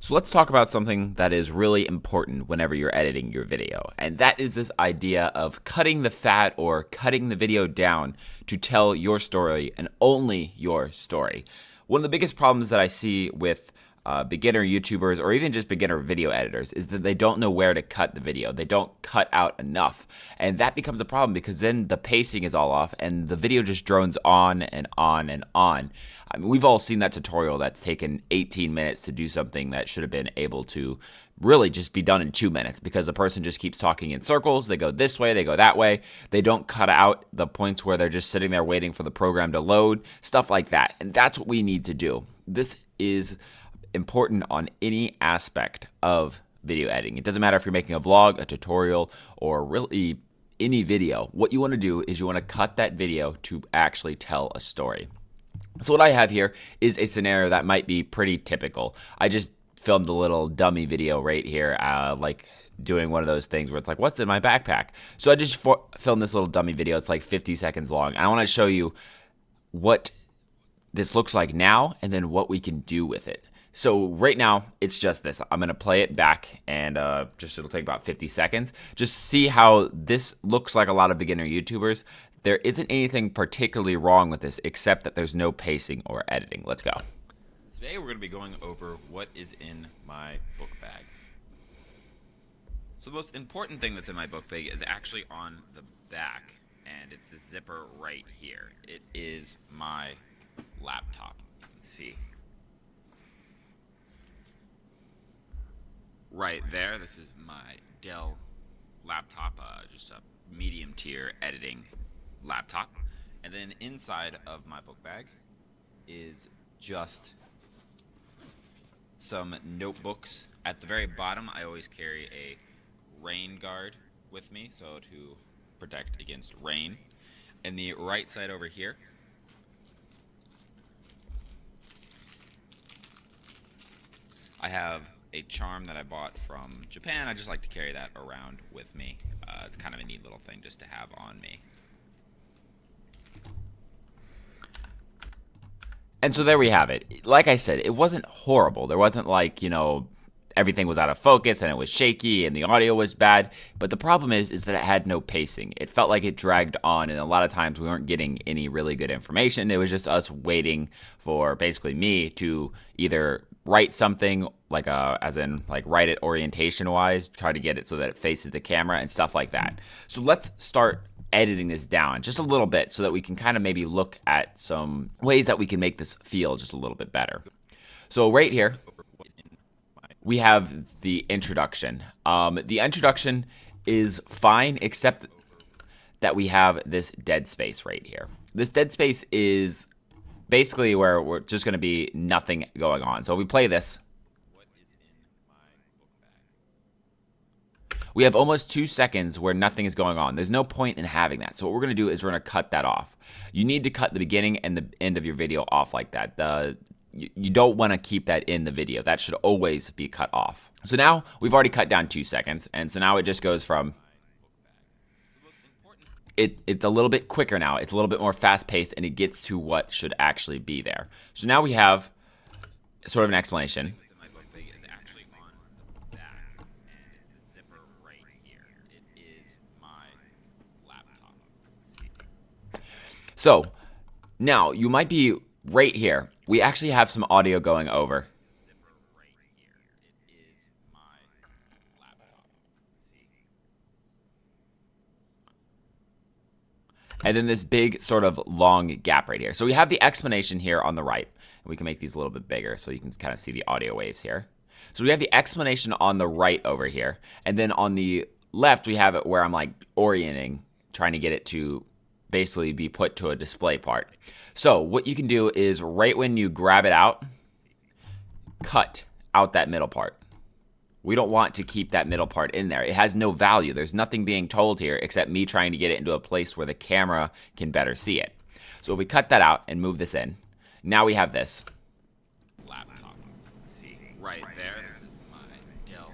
So let's talk about something that is really important whenever you're editing your video, and that is this idea of cutting the fat or cutting the video down to tell your story and only your story. One of the biggest problems that I see with beginner YouTubers or even just beginner video editors is that they don't know where to cut the video. They don't cut out enough, and that becomes a problem because then the pacing is all off and the video just drones on and on and on. I mean, we've all seen that tutorial that's taken 18 minutes to do something that should have been able to really just be done in 2 minutes because the person just keeps talking in circles. They go this way, they go that way. They don't cut out the points where they're just sitting there waiting for the program to load, stuff like that. And that's what we need to do. This is important on any aspect of video editing. It doesn't matter if you're making a vlog, a tutorial, or really any video. What you want to do is you want to cut that video to actually tell a story. So what I have here is a scenario that might be pretty typical. I just filmed a little dummy video right here, like doing one of those things where it's like, what's in my backpack? So I just filmed this little dummy video. It's like 50 seconds long. I want to show you what this looks like now and then what we can do with it. So right now, it's just this. I'm going to play it back and it'll take about 50 seconds. Just see how this looks like a lot of beginner YouTubers. There isn't anything particularly wrong with this except that there's no pacing or editing. Let's go. Today we're going to be going over what is in my book bag. So the most important thing that's in my book bag is actually on the back, and it's this zipper right here. It is my laptop. You can see. Right there, this is my Dell laptop, just a medium tier editing laptop. And then inside of my book bag is just some notebooks. At the very bottom, I always carry a rain guard with me, so to protect against rain. And the right side over here, I have a charm that I bought from Japan. I just like to carry that around with me. It's kind of a neat little thing just to have on me. And so there we have it. Like I said, it wasn't horrible. There wasn't like, everything was out of focus and it was shaky and the audio was bad. But the problem is that it had no pacing. It felt like it dragged on, and a lot of times we weren't getting any really good information. It was just us waiting for basically me to either write something like write it orientation wise, try to get it so that it faces the camera and stuff like that. So let's start editing this down just a little bit so that we can kind of maybe look at some ways that we can make this feel just a little bit better. So right here, we have the introduction. The introduction is fine, except that we have this dead space right here. This dead space is basically where we're just going to be nothing going on. So if we play this, we have almost 2 seconds where nothing is going on. There's no point in having that. So what we're going to do is we're going to cut that off. You need to cut the beginning and the end of your video off like that. You don't want to keep that in the video. That should always be cut off. So now we've already cut down 2 seconds. And so now it just goes from, it's a little bit quicker now. It's a little bit more fast paced, and it gets to what should actually be there. So now we have sort of an explanation. So now you might be right here. We actually have some audio going over. And then this big sort of long gap right here. So we have the explanation here on the right. We can make these a little bit bigger so you can kind of see the audio waves here. So we have the explanation on the right over here. And then on the left, we have it where I'm like orienting, trying to get it to basically be put to a display part. So what you can do is right when you grab it out, cut out that middle part. We don't want to keep that middle part in there. It has no value. There's nothing being told here except me trying to get it into a place where the camera can better see it. So if we cut that out and move this in, now we have this laptop. See right there, this is my Dell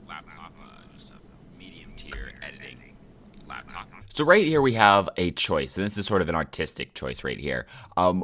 laptop, just a medium tier editing laptop. So right here we have a choice, and this is sort of an artistic choice right here.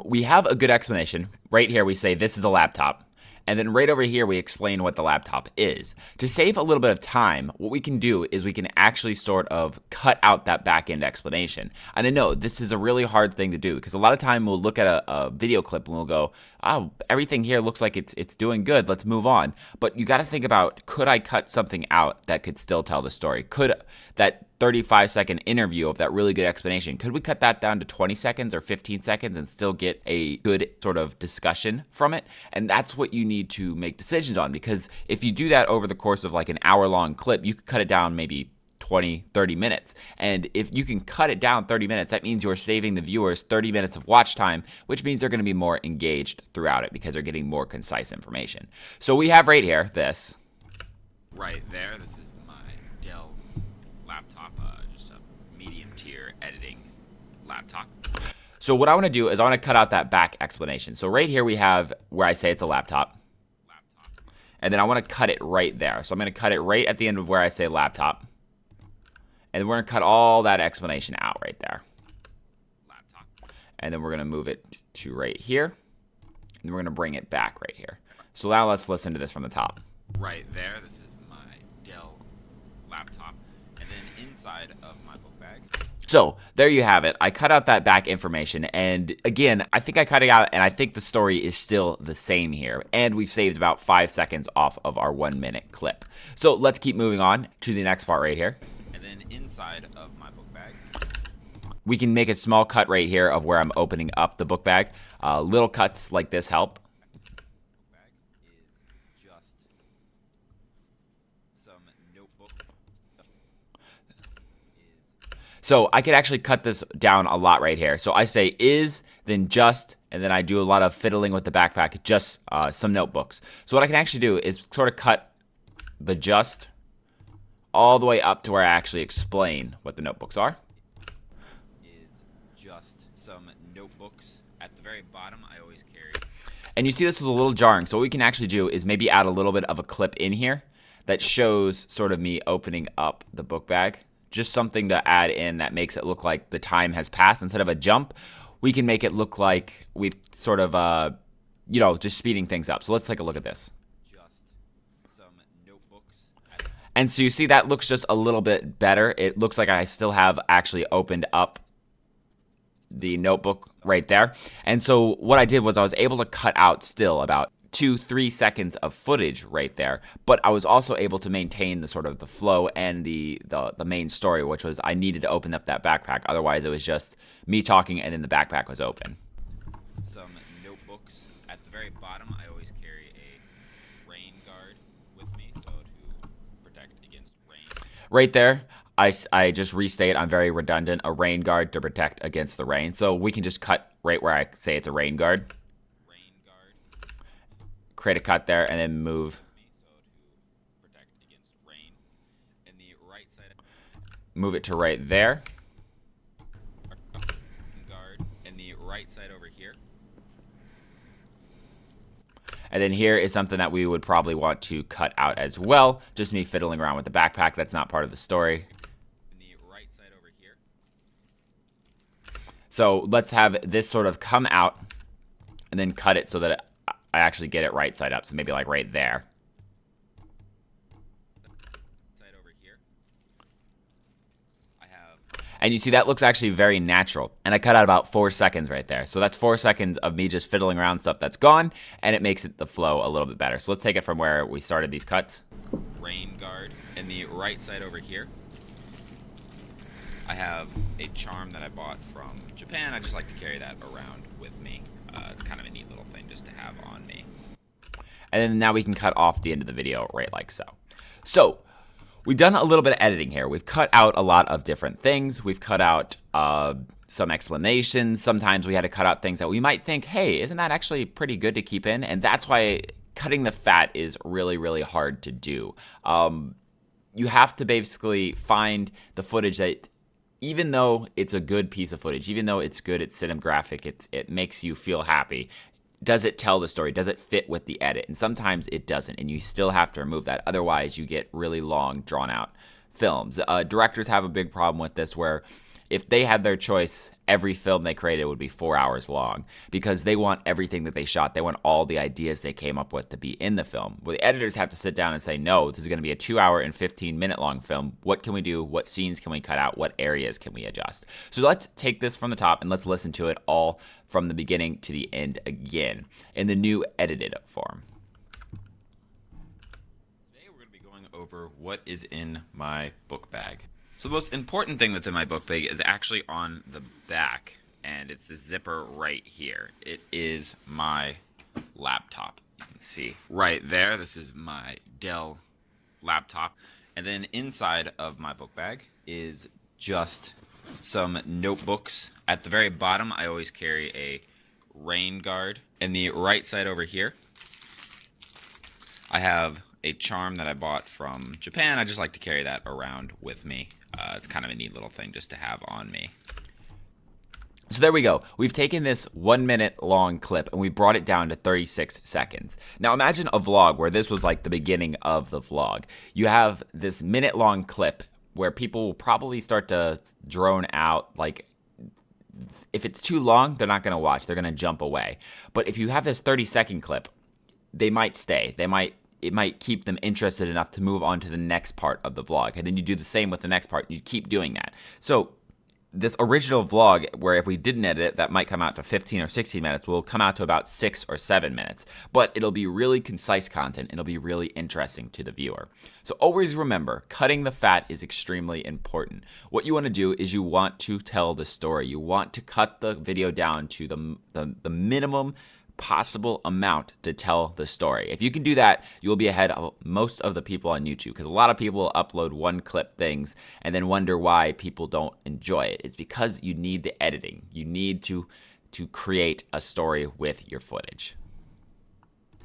We have a good explanation. Right here we say this is a laptop. And then right over here, we explain what the laptop is. To save a little bit of time, what we can do is we can actually sort of cut out that back-end explanation. And I know this is a really hard thing to do because a lot of time we'll look at a video clip and we'll go, oh, everything here looks like it's doing good. Let's move on. But you got to think about, could I cut something out that could still tell the story? Could that 35-second interview of that really good explanation, could we cut that down to 20 seconds or 15 seconds and still get a good sort of discussion from it? And that's what you need to make decisions on, because if you do that over the course of like an hour-long clip, you could cut it down maybe 20, 30 minutes. And if you can cut it down 30 minutes, that means you're saving the viewers 30 minutes of watch time, which means they're going to be more engaged throughout it because they're getting more concise information. So we have right here this. Right there, this is my Dell laptop, just a medium tier editing laptop. So what I want to do is I want to cut out that back explanation. So right here we have where I say it's a laptop. And then I want to cut it right there. So I'm going to cut it right at the end of where I say laptop. And we're going to cut all that explanation out right there. Laptop. And then we're going to move it to right here. And we're going to bring it back right here. So now let's listen to this from the top. Right there, this is my Dell laptop. And then inside of my book bag. So there you have it. I cut out that back information. And again, I think I cut it out and I think the story is still the same here. And we've saved about 5 seconds off of our 1 minute clip. So let's keep moving on to the next part right here. And then inside of my book bag, we can make a small cut right here of where I'm opening up the book bag. Little cuts like this help. So I could actually cut this down a lot right here. So I say is, then just, and then I do a lot of fiddling with the backpack, just some notebooks. So what I can actually do is sort of cut the just all the way up to where I actually explain what the notebooks are. Is just some notebooks at the very bottom I always carry. And you see this is a little jarring. So what we can actually do is maybe add a little bit of a clip in here that shows sort of me opening up the book bag. Just something to add in that makes it look like the time has passed. Instead of a jump, we can make it look like we've sort of, just speeding things up. So let's take a look at this. Just some notebooks. And so you see that looks just a little bit better. It looks like I still have actually opened up the notebook right there. And so what I did was I was able to cut out still about 2-3 seconds of footage right there, but I was also able to maintain the sort of the flow and the main story, which was I needed to open up that backpack. Otherwise, it was just me talking and then the backpack was open. Some notebooks at the very bottom. I always carry a rain guard with me, so to protect against rain. Right there, I just restate. I'm very redundant. A rain guard to protect against the rain. So we can just cut right where I say it's a rain guard. Create a cut there and then move. Move it to right there. And the right side over here. And then here is something that we would probably want to cut out as well. Just me fiddling around with the backpack. That's not part of the story. And the right side over here. So let's have this sort of come out and then cut it so that I actually get it right side up. So maybe like right there. Over here. And you see that looks actually very natural. And I cut out about 4 seconds right there. So that's 4 seconds of me just fiddling around stuff that's gone. And it makes it the flow a little bit better. So let's take it from where we started these cuts. Rain guard. And the right side over here, I have a charm that I bought from Japan. I just like to carry that around with me. It's kind of a neat little thing just to have on me. And then now we can cut off the end of the video right like so. So we've done a little bit of editing here. We've cut out a lot of different things. We've cut out some explanations. Sometimes we had to cut out things that we might think, hey, isn't that actually pretty good to keep in? And that's why cutting the fat is really, really hard to do. You have to basically find the footage that, even though it's a good piece of footage, even though it's good, it's cinematographic, it makes you feel happy, does it tell the story? Does it fit with the edit? And sometimes it doesn't, and you still have to remove that. Otherwise, you get really long, drawn-out films. Directors have a big problem with this where If they had their choice, every film they created would be 4 hours long because they want everything that they shot. They want all the ideas they came up with to be in the film. Well, the editors have to sit down and say, no, this is going to be a 2 hour and 15-minute long film. What can we do? What scenes can we cut out? What areas can we adjust? So let's take this from the top and let's listen to it all from the beginning to the end again in the new edited form. Today we're going to be going over what is in my book bag. So the most important thing that's in my book bag is actually on the back, and it's this zipper right here. It is my laptop. You can see right there, this is my Dell laptop. And then inside of my book bag is just some notebooks. At the very bottom, I always carry a rain guard. And the right side over here, I have a charm that I bought from Japan. I just like to carry that around with me. It's kind of a neat little thing just to have on me. So there we go. We've taken this 1 minute long clip and we brought it down to 36 seconds. Now imagine a vlog where this was like the beginning of the vlog. You have this minute long clip where people will probably start to drone out. Like, if it's too long, they're not going to watch. They're going to jump away. But if you have this 30-second clip, they might stay. It might keep them interested enough to move on to the next part of the vlog. And then you do the same with the next part. You keep doing that. So this original vlog, where if we didn't edit it, that might come out to 15 or 16 minutes, will come out to about 6 or 7 minutes. But it'll be really concise content. It'll be really interesting to the viewer. So always remember, cutting the fat is extremely important. What you want to do is you want to tell the story. You want to cut the video down to the minimum possible amount to tell the story. If you can do that, you will be ahead of most of the people on YouTube, because a lot of people upload one clip things and then wonder why people don't enjoy it. It's because you need the editing. You need to create a story with your footage.